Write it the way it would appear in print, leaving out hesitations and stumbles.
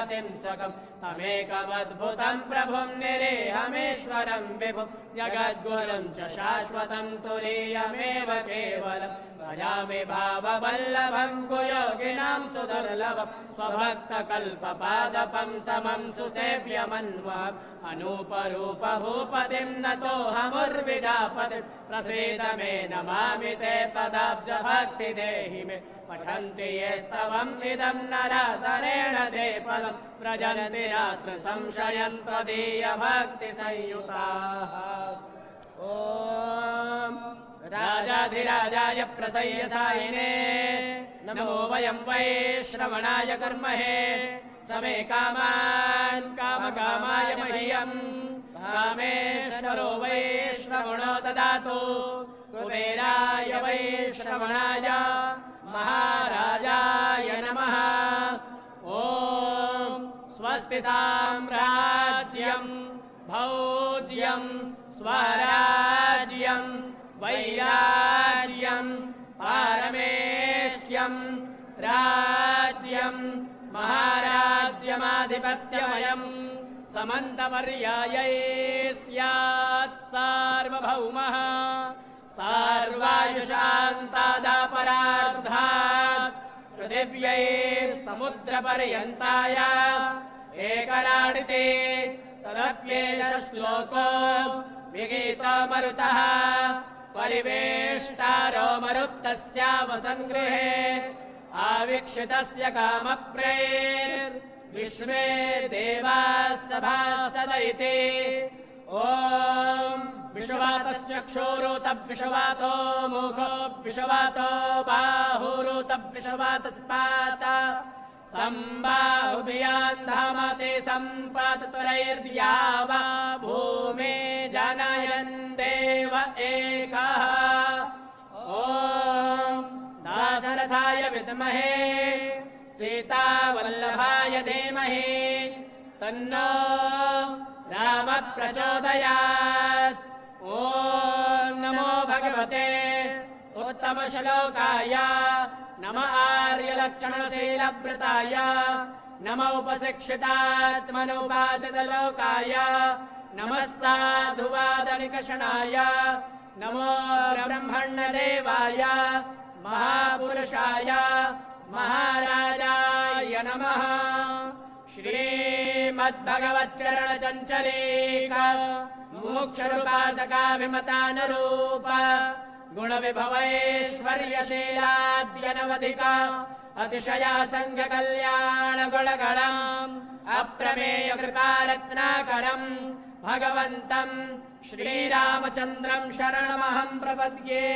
गतिं स्वकम् तमेकमद्भुतं प्रभुं निरेहमेश्वरं विभुं जगद्गुरुं च शाश्वतं तुरीयमेव केवलम् भजामि भाववल्लभं कुयोगिनां सुदुर्लभं स्वभक्तकल्पपादपं समं सुसेव्यमन्वहम् अनूपरूपभूपतिं नतोऽहमुर्विदापतिं प्रसीद मे नमामि ते पदाब्जभक्ति देहि मे पठन्ति ये स्तवम् इदं नराधरेण ते पदं व्रजन्ति नात्र संशयं त्वदीयभक्तिसंयुताः। ॐ राजाधिराजाय प्रसय्यसायिने नमो वयं वै श्रवणाय कर्महे समे कामान् कामकामाय मह्यम् कामेश्वरो वै श्रवणो ददातु कुबेराय वै श्रवणाय महाराजाय नमः। ॐ स्वस्ति साम्राज्यं भौज्यं स्वराज्यं वैराज्यं पारमेष्यं राज्यं महाराज्यमाधिपत्यमयम् समन्तपर्यायै स्यात् सार्वभौमः सार्वायुषान्तादापरार्धात् पृथिव्यै समुद्रपर्यन्ताय एकराडिते तदप्येष श्लोको विगीतो मरुतः परिवेष्टारो मरुत्तस्यावसङ्गृहे आवीक्षितस्य कामप्रैर्विश्वे देवाः सभासद इति। ॐ विश्ववातस्य क्षोरोतविश्ववातो मुखो विश्ववातो बाहुरोतविश्ववातस्पाता सम्बाहुभियान्धामते सम्पातत्वरैर्द्यावा भूमे जनयन् देव एकः। ॐ दाशरथाय विद्महे सीतावल्लभाय धीमहि तन्नो राम प्रचोदयात्। ॐ नमो भगवते उत्तमश्लोकाय नम आर्यलक्षणशीलव्रताय नम उपशिक्षितात्मनुपासितलोकाय नमः साधुवादनिकषणाय नमो ब्रह्मण्यदेवाय महापुरुषाय महाराजाय नमः। श्रीमद्भगवच्चरणचञ्चरीका मुमुक्षुरुपासकाभिमतानुरूप गुणविभवैश्वर्यशीलाद्यनवधिका अतिशयासङ्गकल्याणगुणगणम् अप्रमेयकृपारत्नाकरम् भगवन्तम् श्रीरामचन्द्रम् शरणमहम् प्रपद्ये।